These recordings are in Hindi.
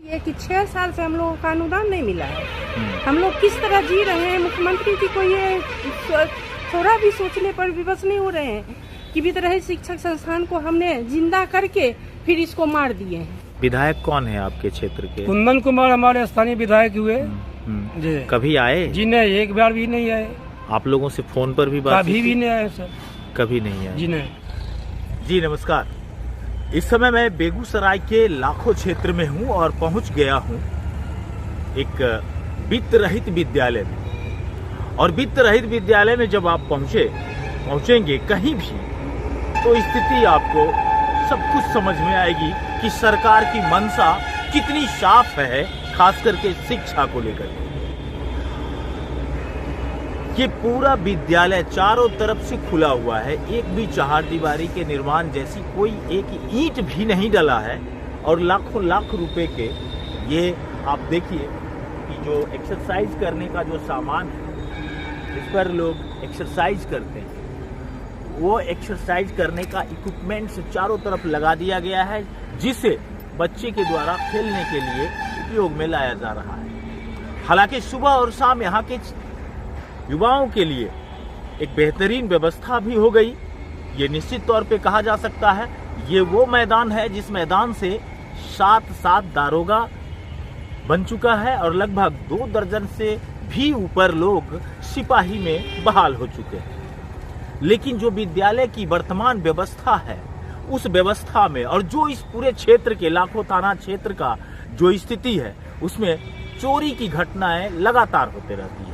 ये कि 6 साल से हम लोगों को अनुदान नहीं मिला है। हम लोग किस तरह जी रहे हैं, मुख्यमंत्री जी को ये थोड़ा भी सोचने पर विवश नहीं हो रहे हैं कि विद्यालय शिक्षक संस्थान को हमने जिंदा करके फिर इसको मार दिए हैं। विधायक कौन है आपके क्षेत्र के? कुंदन कुमार हमारे स्थानीय विधायक हुए जी। कभी आए? जी नहीं, एक बार भी नहीं आए। आप लोगों से फोन पर भी बात? कभी भी नहीं आए सर, कभी नहीं आए जी नहीं। जी नमस्कार। इस समय मैं बेगूसराय के लाखों क्षेत्र में हूं और पहुंच गया हूं एक वित्त रहित विद्यालय में। और वित्त रहित विद्यालय में जब आप पहुंचेंगे कहीं भी, तो स्थिति आपको सब कुछ समझ में आएगी कि सरकार की मंशा कितनी साफ है, खास करके शिक्षा को लेकर। ये पूरा विद्यालय चारों तरफ से खुला हुआ है, एक भी चहारदीवारी के निर्माण जैसी कोई एक ईंट भी नहीं डला है। और लाखों लाख रुपए के ये आप देखिए कि जो एक्सरसाइज करने का जो सामान है, इस पर लोग एक्सरसाइज करते हैं, वो एक्सरसाइज करने का इक्विपमेंट्स चारों तरफ लगा दिया गया है, जिसे बच्चे के द्वारा खेलने के लिए उपयोग में लाया जा रहा है। हालांकि सुबह और शाम यहाँ के युवाओं के लिए एक बेहतरीन व्यवस्था भी हो गई। ये निश्चित तौर पे कहा जा सकता है ये वो मैदान है जिस मैदान से 7 दारोगा बन चुका है और लगभग 2 दर्जन से भी ऊपर लोग सिपाही में बहाल हो चुके हैं। लेकिन जो विद्यालय की वर्तमान व्यवस्था है, उस व्यवस्था में और जो इस पूरे क्षेत्र के लाखों थाना क्षेत्र का जो स्थिति है, उसमें चोरी की घटनाएं लगातार होते रहती है।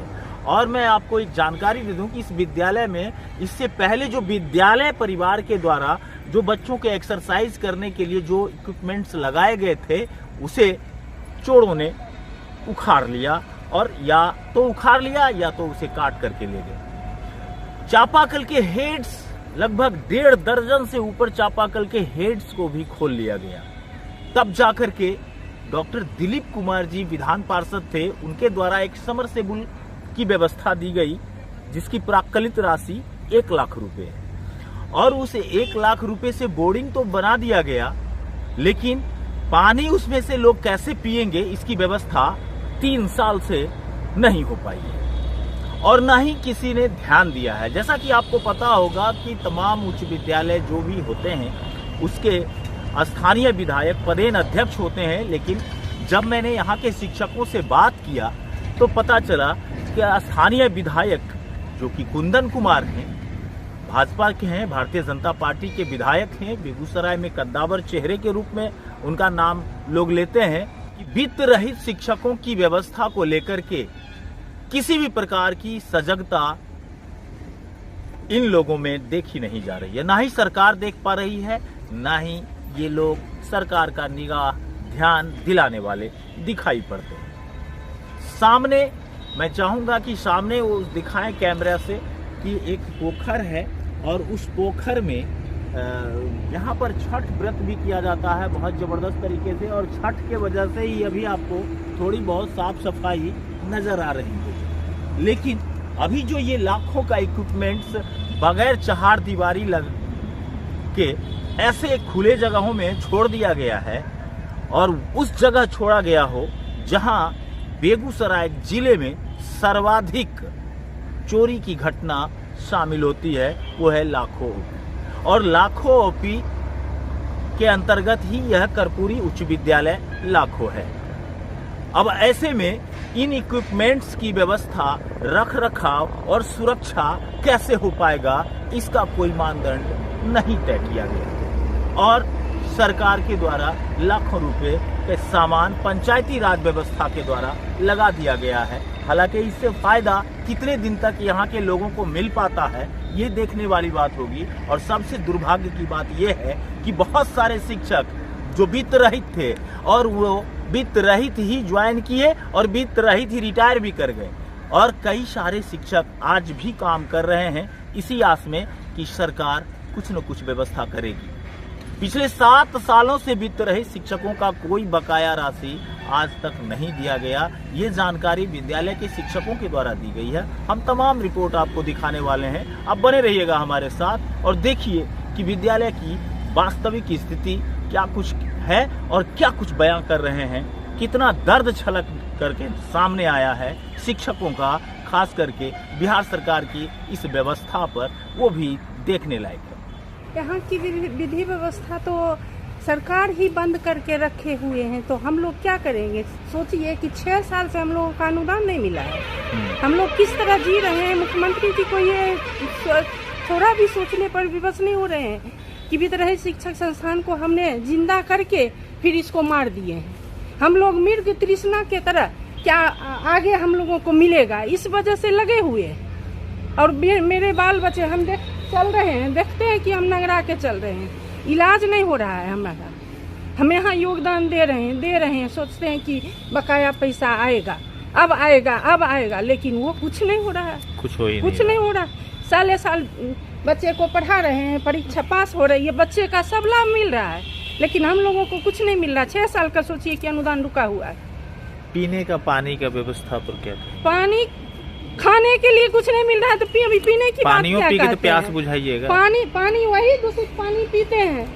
और मैं आपको एक जानकारी दे दूं कि इस विद्यालय में इससे पहले जो विद्यालय परिवार के द्वारा जो बच्चों के एक्सरसाइज करने के लिए जो इक्विपमेंट्स लगाए गए थे, उसे चोरों ने उखाड़ लिया, और या तो उखाड़ लिया या तो उसे काट करके ले गए। चापाकल के हेड्स, लगभग 1.5 दर्जन से ऊपर चापाकल के हेड्स को भी खोल लिया गया। तब जाकर के डॉक्टर दिलीप कुमार जी विधान पार्षद थे, उनके द्वारा एक समरसेबुल की व्यवस्था दी गई, जिसकी प्राक्कलित राशि 1 लाख रुपए है। और उस 1 लाख रुपए से बोर्डिंग तो बना दिया गया, लेकिन पानी उसमें से लोग कैसे पिएंगे, इसकी व्यवस्था 3 साल से नहीं हो पाई है और ना ही किसी ने ध्यान दिया है। जैसा कि आपको पता होगा कि तमाम उच्च विद्यालय जो भी होते हैं, उसके स्थानीय विधायक पदेन अध्यक्ष होते हैं। लेकिन जब मैंने यहाँ के शिक्षकों से बात किया तो पता चला कि स्थानीय विधायक जो कि कुंदन कुमार हैं, भाजपा के हैं, भारतीय जनता पार्टी के विधायक हैं, बेगूसराय में कद्दावर चेहरे के रूप में उनका नाम लोग लेते हैं, कि वित्त रहित शिक्षकों की व्यवस्था को लेकर के किसी भी प्रकार की सजगता इन लोगों में देखी नहीं जा रही है। ना ही सरकार देख पा रही है, ना ही ये लोग सरकार का निगाह ध्यान दिलाने वाले दिखाई पड़ते हैं। सामने मैं चाहूंगा कि सामने वो दिखाएं कैमरा से कि एक पोखर है, और उस पोखर में यहाँ पर छठ व्रत भी किया जाता है बहुत जबरदस्त तरीके से, और छठ के वजह से ही अभी आपको थोड़ी बहुत साफ सफाई नजर आ रही है। लेकिन अभी जो ये लाखों का इक्विपमेंट्स बगैर चहारदीवारी लग के ऐसे खुले जगहों में छोड़ दिया गया है, और उस जगह छोड़ा गया हो जहां बेगूसराय जिले में सर्वाधिक चोरी की घटना शामिल होती है, वो है लाखों ओपी। और लाखों ओपी के अंतर्गत ही यह कर्पूरी उच्च विद्यालय लाखों है। अब ऐसे में इन इक्विपमेंट्स की व्यवस्था, रख रखाव और सुरक्षा कैसे हो पाएगा, इसका कोई मानदंड नहीं तय किया गया। और सरकार के द्वारा लाखों रुपए के सामान पंचायती राज व्यवस्था के द्वारा लगा दिया गया है। हालांकि इससे फायदा कितने दिन तक यहाँ के लोगों को मिल पाता है, ये देखने वाली बात होगी। और सबसे दुर्भाग्य की बात यह है कि बहुत सारे शिक्षक जो वित्त रहित थे, और वो वित्त रहित ही ज्वाइन किए और वित्त रहित ही रिटायर भी कर गए। और कई सारे शिक्षक आज भी काम कर रहे हैं इसी आस में कि सरकार कुछ न कुछ व्यवस्था करेगी। पिछले 7 सालों से वित्त रहित शिक्षकों का कोई बकाया राशि आज तक नहीं दिया गया। ये जानकारी विद्यालय के शिक्षकों के द्वारा दी गई है। हम तमाम रिपोर्ट आपको दिखाने वाले हैं, आप बने रहिएगा हमारे साथ और देखिए कि विद्यालय की वास्तविक स्थिति क्या कुछ है और क्या कुछ बयां कर रहे हैं कितना दर्द छलक करके सामने आया है शिक्षकों का, खास करके बिहार सरकार की इस व्यवस्था पर, वो भी देखने लायक है। यहाँ की विधि व्यवस्था तो सरकार ही बंद करके रखे हुए हैं, तो हम लोग क्या करेंगे? सोचिए कि 6 साल से हम लोगों का अनुदान नहीं मिला है। हम लोग किस तरह जी रहे हैं? मुख्यमंत्री जी को ये थोड़ा भी सोचने पर विवश नहीं हो रहे हैं कि विद्रोही शिक्षक संस्थान को हमने जिंदा करके फिर इसको मार दिए हैं। हम लोग मृग तृष्णा के तरह क्या आगे हम लोगों को मिलेगा, इस वजह से लगे हुए हैं। और मेरे बाल बच्चे हम चल रहे हैं, देखते हैं कि हम नंगरा के चल रहे हैं, इलाज नहीं हो रहा है हमारा। हम यहाँ योगदान दे रहे हैं, सोचते हैं कि बकाया पैसा आएगा, अब आएगा, लेकिन वो कुछ नहीं हो रहा है, कुछ नहीं हो रहा। साले साल बच्चे को पढ़ा रहे हैं, परीक्षा पास हो रही है, बच्चे का सब लाभ मिल रहा है, लेकिन हम लोगों को कुछ नहीं मिल रहा। 6 साल का सोचिए कि अनुदान रुका हुआ है। पीने का पानी का व्यवस्था पर क्या करें? पानी खाने के लिए कुछ नहीं मिल रहा है, तो अभी पीने की बात क्या पी के तो करते प्यास हैं? बुझाइएगा। पानी वही दूषित पानी पीते हैं।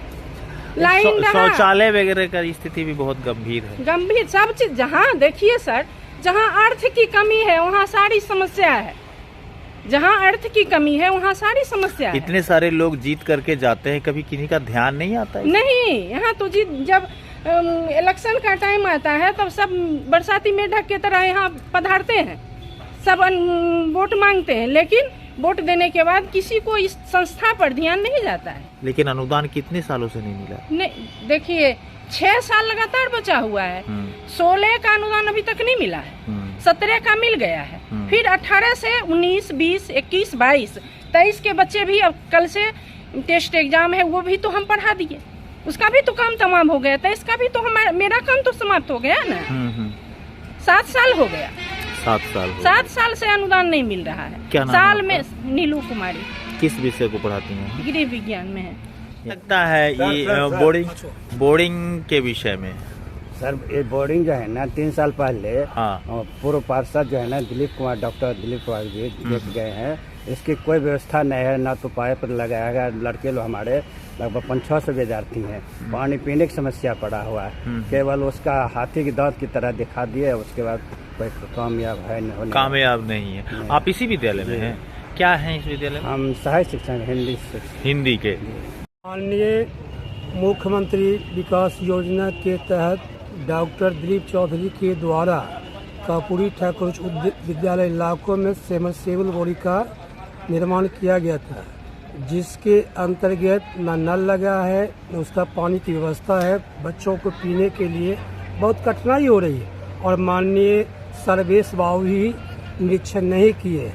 लाइन शौचालय वगैरह का स्थिति भी बहुत गंभीर है। गंभीर सब चीज, जहाँ देखिए सर, जहाँ अर्थ की कमी है वहाँ सारी समस्या है, जहाँ अर्थ की कमी है वहाँ सारी समस्या है। इतने सारे लोग जीत करके जाते हैं, कभी किन्हीं का ध्यान नहीं आता है? नहीं, यहाँ तो जब इलेक्शन का टाइम आता है तब सब बरसाती मेढक की तरह यहाँ पधारते हैं, सब वोट मांगते हैं, लेकिन वोट देने के बाद किसी को इस संस्था पर ध्यान नहीं जाता है। लेकिन अनुदान कितने सालों से नहीं मिला? नहीं, देखिए 6 साल लगातार बचा हुआ है। 16 का अनुदान अभी तक नहीं मिला है, 17 का मिल गया है, फिर 18 से 19, 20, 21, 22, 23 के बच्चे भी अब कल से टेस्ट एग्जाम है, वो भी तो हम पढ़ा दिए, उसका भी तो काम तमाम हो गया था, इसका भी तो मेरा काम तो समाप्त हो गया ना। 7 साल हो गया, 7 साल से अनुदान नहीं मिल रहा है। क्या नाम साल है में नीलू कुमारी। किस विषय को पढ़ाती हैं? गृह विज्ञान में है। लगता है ये बोर्डिंग के विषय में। सर, ये बोर्डिंग जो है ना 3 साल पहले हाँ। पूर्व पार्षद जो है ना डॉक्टर दिलीप कुमार जी देख गए हैं। इसकी कोई व्यवस्था नहीं है, ना तो पाइप पर लगाया गया। लड़के लोग हमारे लगभग 500-600 विद्यार्थी हैं, पानी पीने की समस्या पड़ा हुआ है। केवल उसका हाथी की दांत की तरह दिखा दिए, उसके बाद कोई कामयाब नहीं है। आप इसी विद्यालय में हैं? क्या है इस विद्यालय में? हम सहायक शिक्षक हिंदी के। माननीय मुख्यमंत्री विकास योजना के तहत डॉक्टर दिलीप चौधरी के द्वारा कापुरी ठाकुर उच्च विद्यालय इलाकों में सबमर्सिबल बोरी का निर्माण किया गया था, जिसके अंतर्गत न नल लगा है, न उसका पानी की व्यवस्था है। बच्चों को पीने के लिए बहुत कठिनाई हो रही है, और माननीय सर्वेश बाबू ही निरीक्षण नहीं किए।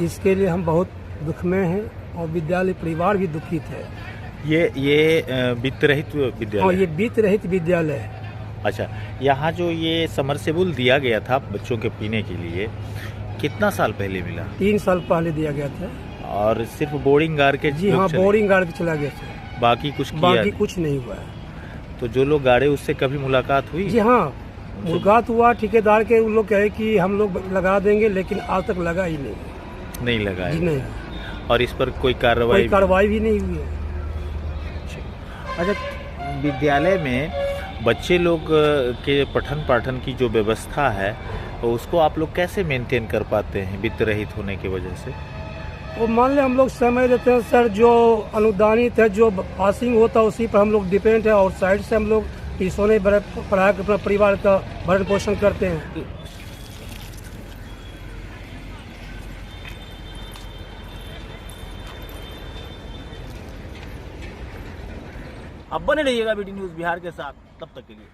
इसके लिए हम बहुत दुख में हैं, और विद्यालय परिवार भी दुखित है। ये वित्त रहित विद्यालय? हाँ, ये वित्त रहित विद्यालय है। अच्छा, यहाँ जो ये समरसेबुल दिया गया था बच्चों के पीने के लिए, कितना साल पहले मिला? 3 साल पहले दिया गया था। और सिर्फ बोर्डिंग गार्ड के? जी हाँ, बोर्डिंग गार्ड के चला गया था, बाकी कुछ नहीं हुआ है। तो जो लोग गाड़े उससे कभी मुलाकात हुई? जी हाँ, मुलाकात हुआ। ठेकेदार के उन लोग कहे कि हम लोग लगा देंगे, लेकिन आज तक लगा ही नहीं लगा जी नहीं। और इस पर कोई कार्रवाई भी नहीं हुई है। अच्छा, विद्यालय में बच्चे लोग के पठन पाठन की जो व्यवस्था है, तो उसको आप लोग कैसे मेंटेन कर पाते हैं वित्त रहित होने की वजह से? वो मान ले हम लोग समय देते हैं सर, जो अनुदानित है, जो पासिंग होता है उसी पर हम लोग डिपेंड है, और साइड से हम लोग फीसों ने पढ़ा के अपना परिवार का भरण पोषण करते हैं। अब बने रहिएगा BD न्यूज़ बिहार के साथ, तब तक के लिए।